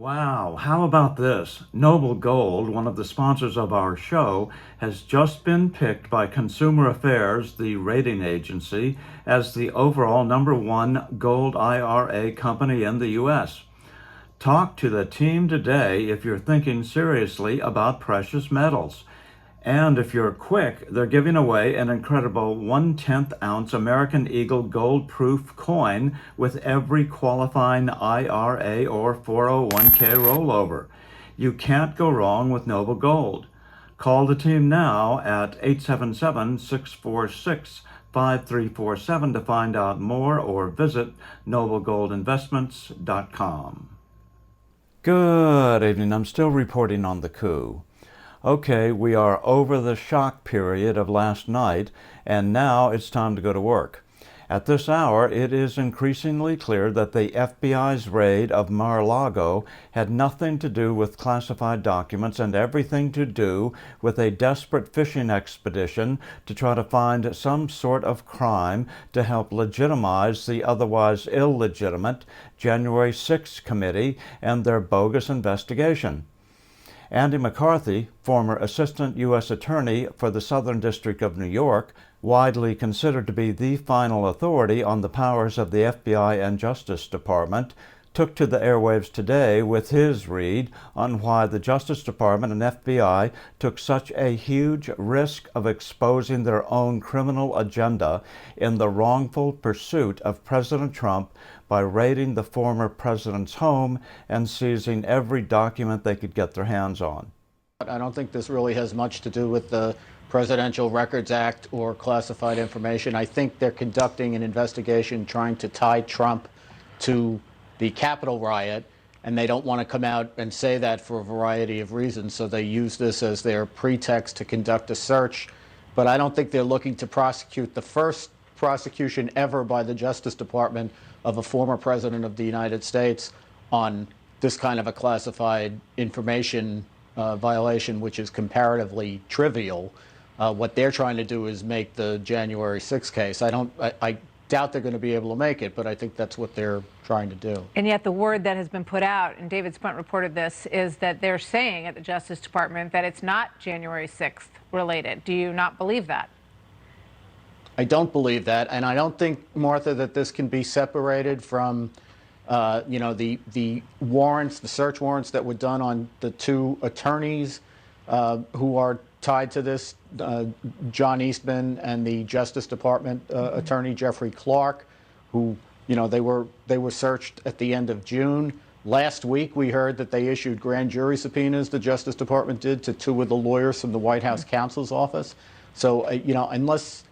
Wow, how about this? Noble Gold, one of the sponsors of our show, has just been picked by Consumer Affairs, the rating agency, as the overall #1 gold IRA company in the U.S. Talk to the team today if you're thinking seriously about precious metals. And if you're quick, they're giving away an incredible 1/10 ounce American Eagle gold proof coin with every qualifying IRA or 401k rollover. You can't go wrong with Noble Gold. Call the team now at 877-646-5347 to find out more or visit noblegoldinvestments.com. Good evening. I'm still reporting on the coup. Okay, we are over the shock period of last night, and now it's time to go to work. At this hour, it is increasingly clear that the FBI's raid of Mar-a-Lago had nothing to do with classified documents and everything to do with a desperate fishing expedition to try to find some sort of crime to help legitimize the otherwise illegitimate January 6th committee and their bogus investigation. Andy McCarthy, former Assistant U.S. Attorney for the Southern District of New York, widely considered to be the final authority on the powers of the FBI and Justice Department, took to the airwaves today with his read on why the Justice Department and FBI took such a huge risk of exposing their own criminal agenda in the wrongful pursuit of President Trump by raiding the former president's home and seizing every document they could get their hands on. I don't think this really has much to do with the Presidential Records Act or classified information. I think they're conducting an investigation trying to tie Trump to the Capitol riot, and they don't want to come out and say that for a variety of reasons, so they use this as their pretext to conduct a search. But I don't think they're looking to prosecute the first prosecution ever by the Justice Department of a former president of the United States on this kind of a classified information violation, which is comparatively trivial. What they're trying to do is make the January 6th case. I doubt they're going to be able to make it, but I think that's what they're trying to do. And yet the word that has been put out, and David Spunt reported this, is that they're saying at the Justice Department that it's not January 6th related. Do you not believe that? I don't believe that, and I don't think, Martha, that this can be separated from, the warrants, the search warrants that were done on the two attorneys who are tied to this, John Eastman and the Justice Department attorney Jeffrey Clark, who, they were searched at the end of June. Last week, we heard that they issued grand jury subpoenas, the Justice Department did, to two of the lawyers from the White House counsel's office. So, unless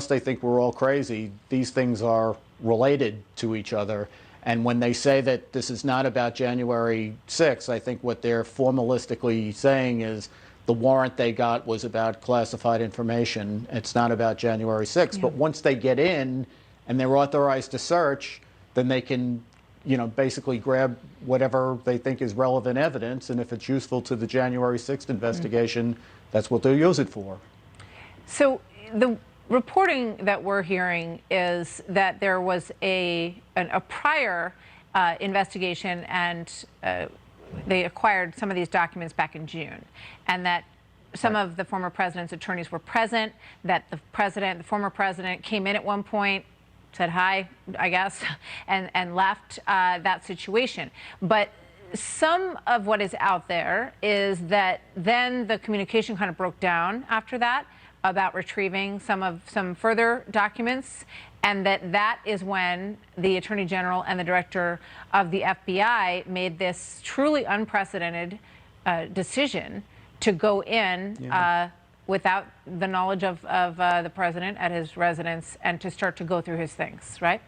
they think we're all crazy, these things are related to each other. And when they say that this is not about January 6th, I think what they're formalistically saying is the warrant they got was about classified information. It's not about January 6th. Yeah. But once they get in and they're authorized to search, then they can, basically grab whatever they think is relevant evidence. And if it's useful to the January 6th investigation, that's what they'll use it for. So the reporting that we're hearing is that there was a prior investigation, and they acquired some of these documents back in June, and that some of the former president's attorneys were present, that the former president came in at one point, said hi, I guess, and left that situation. But some of what is out there is that then the communication kind of broke down after that about retrieving some further documents, and that is when the Attorney General and the Director of the FBI made this truly unprecedented decision to go in without the knowledge of the president at his residence and to start to go through his things, right?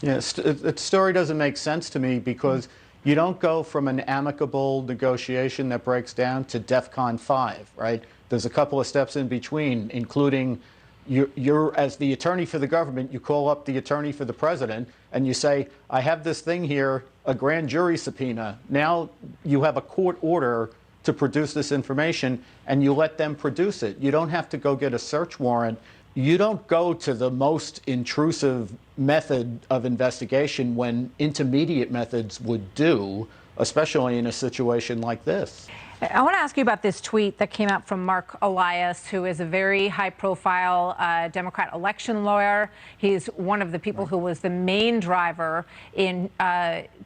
Yes, the story doesn't make sense to me because you don't go from an amicable negotiation that breaks down to DEFCON 5, right? There's a couple of steps in between, including you're as the attorney for the government, you call up the attorney for the president and you say, I have this thing here, a grand jury subpoena. Now you have a court order to produce this information, and you let them produce it. You don't have to go get a search warrant. You don't go to the most intrusive method of investigation when intermediate methods would do, especially in a situation like this. I want to ask you about this tweet that came out from Mark Elias, who is a very high-profile Democrat election lawyer. He's one of the people who was the main driver in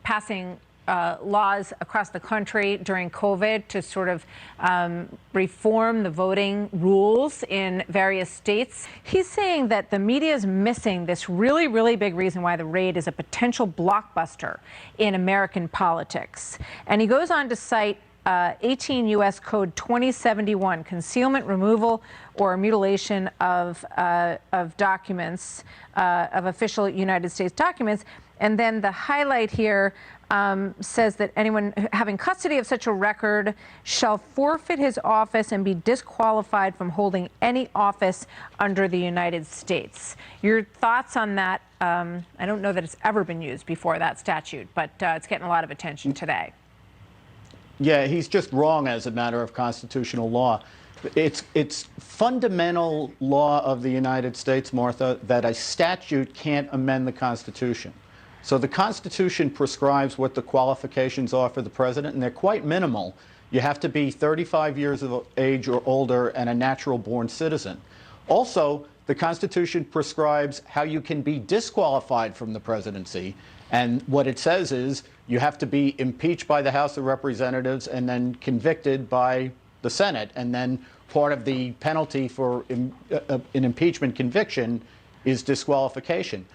passing laws across the country during COVID to sort of reform the voting rules in various states. He's saying that the media is missing this really, really big reason why the raid is a potential blockbuster in American politics. And he goes on to cite 18 U.S. Code 2071, concealment, removal, or mutilation of documents, of official United States documents. And then the highlight here says that anyone having custody of such a record shall forfeit his office and be disqualified from holding any office under the United States. Your thoughts on that? I don't know that it's ever been used before, that statute, but it's getting a lot of attention today. Yeah, he's just wrong as a matter of constitutional law. It's fundamental law of the United States, Martha, that a statute can't amend the Constitution. So the Constitution prescribes what the qualifications are for the president, and they're quite minimal. You have to be 35 years of age or older and a natural-born citizen. Also, the Constitution prescribes how you can be disqualified from the presidency. And what it says is you have to be impeached by the House of Representatives and then convicted by the Senate. And then part of the penalty for an impeachment conviction is disqualification.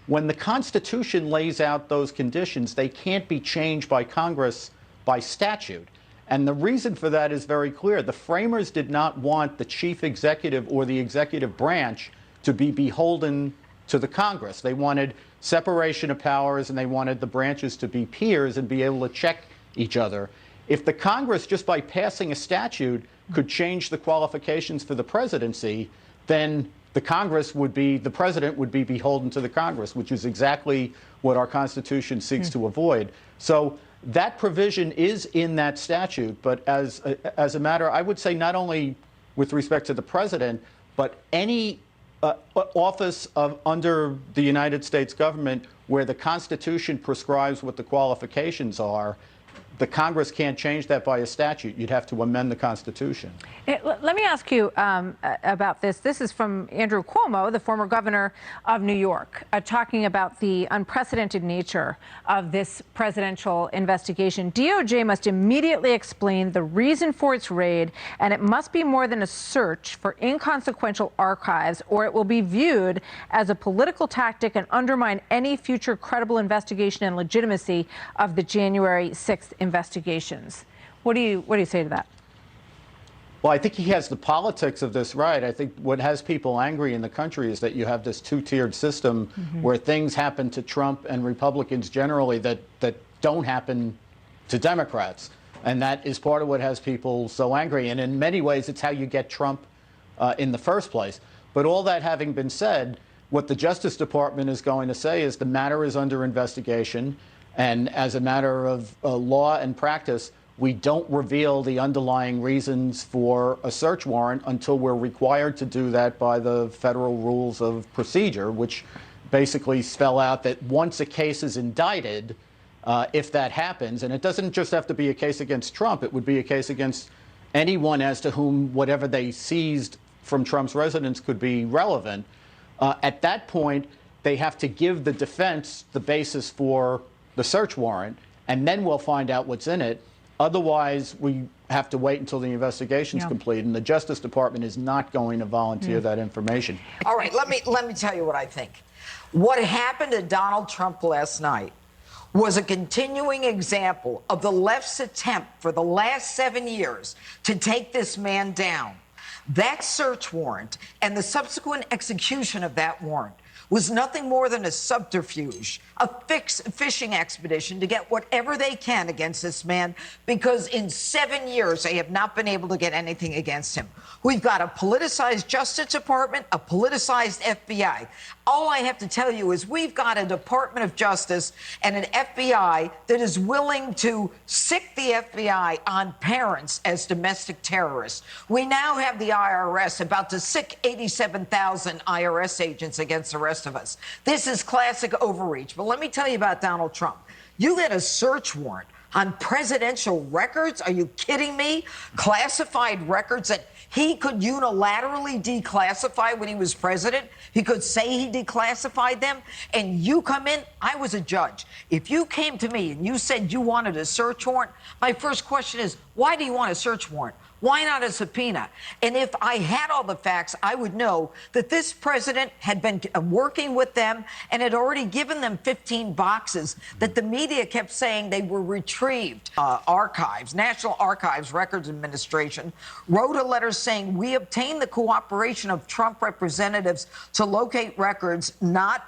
When the Constitution lays out those conditions, they can't be changed by Congress by statute. And the reason for that is very clear. The framers did not want the chief executive or the executive branch to be beholden to the Congress. They wanted separation of powers, and they wanted the branches to be peers and be able to check each other. If the Congress, just by passing a statute, could change the qualifications for the presidency, then the president would be beholden to the Congress, which is exactly what our Constitution seeks to avoid. So that provision is in that statute, but as a matter, I would say not only with respect to the president, but any office under the United States government where the Constitution prescribes what the qualifications are, the Congress can't change that by a statute. You'd have to amend the Constitution. Let me ask you about this. This is from Andrew Cuomo, the former governor of New York, talking about the unprecedented nature of this presidential investigation. DOJ must immediately explain the reason for its raid, and it must be more than a search for inconsequential archives, or it will be viewed as a political tactic and undermine any future credible investigation and legitimacy of the January 6th investigations. What do you say to that? Well, I think he has the politics of this right. I think what has people angry in the country is that you have this two-tiered system where things happen to Trump and Republicans generally that don't happen to Democrats. And that is part of what has people so angry. And in many ways, it's how you get Trump in the first place. But all that having been said, what the Justice Department is going to say is the matter is under investigation. And as a matter of law and practice, we don't reveal the underlying reasons for a search warrant until we're required to do that by the federal rules of procedure, which basically spell out that once a case is indicted, if that happens, and it doesn't just have to be a case against Trump, it would be a case against anyone as to whom whatever they seized from Trump's residence could be relevant. At that point, they have to give the defense the basis for the search warrant, and then we'll find out what's in it. Otherwise, we have to wait until the investigation's complete, and the Justice Department is not going to volunteer that information. All right, let me tell you what I think. What happened to Donald Trump last night was a continuing example of the left's attempt for the last 7 years to take this man down. That search warrant and the subsequent execution of that warrant was nothing more than a subterfuge, a fishing expedition to get whatever they can against this man, because in 7 years they have not been able to get anything against him. We've got a politicized Justice Department, a politicized FBI. All I have to tell you is we've got a Department of Justice and an FBI that is willing to sic the FBI on parents as domestic terrorists. We now have the IRS about to sic 87,000 IRS agents against the rest of us. This is classic overreach. But let me tell you about Donald Trump. You get a search warrant on presidential records? Are you kidding me? Classified records that he could unilaterally declassify when he was president. He could say he declassified them. And you come in, I was a judge. If you came to me and you said you wanted a search warrant, my first question is, why do you want a search warrant? Why not a subpoena? And if I had all the facts, I would know that this president had been working with them and had already given them 15 boxes that the media kept saying they were retrieved. Archives, National Archives Records Administration, wrote a letter saying, we obtained the cooperation of Trump representatives to locate records not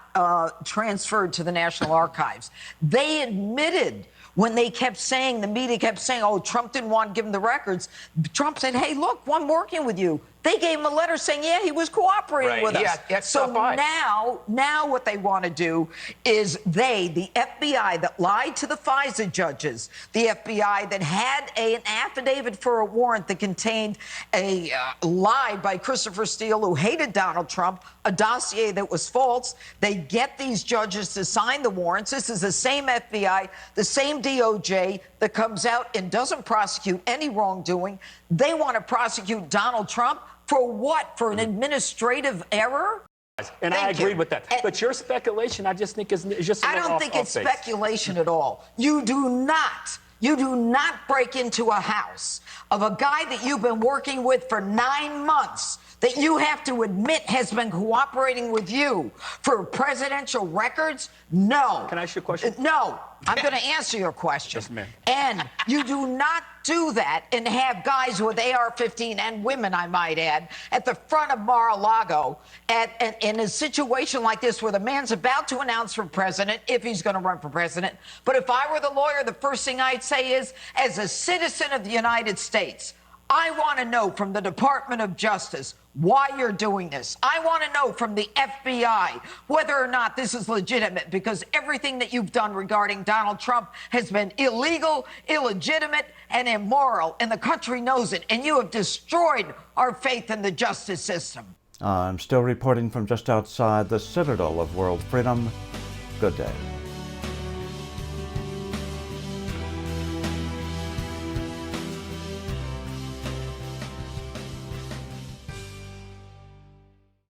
transferred to the National Archives. They admitted when they kept saying, the media kept saying, oh, Trump didn't want to give them the records. Trump said, hey, look, I'm working with you. They gave him a letter saying, yeah, he was cooperating with us. So now what they want to do is the FBI that lied to the FISA judges, the FBI that had an affidavit for a warrant that contained a lie by Christopher Steele, who hated Donald Trump, a dossier that was false. They get these judges to sign the warrants. This is the same FBI, the same DOJ that comes out and doesn't prosecute any wrongdoing. They want to prosecute Donald Trump. For what? For an administrative error? And I agree with that. But your speculation, I just think, is just a I little don't think it's off-base. Speculation at all. You do not break into a house of a guy that you've been working with for 9 months, that you have to admit has been cooperating with you for presidential records? No. Can I ask you a question? No. I'm going to answer your question. Yes, ma'am. And you do not do that and have guys with AR-15 and women, I might add, at the front of Mar-a-Lago in a situation like this where the man's about to announce for president, if he's going to run for president. But if I were the lawyer, the first thing I'd say is, as a citizen of the United States, I want to know from the Department of Justice why you're doing this. I want to know from the FBI whether or not this is legitimate, because everything that you've done regarding Donald Trump has been illegal, illegitimate, and immoral, and the country knows it, and you have destroyed our faith in the justice system. I'm still reporting from just outside the citadel of world freedom. Good day.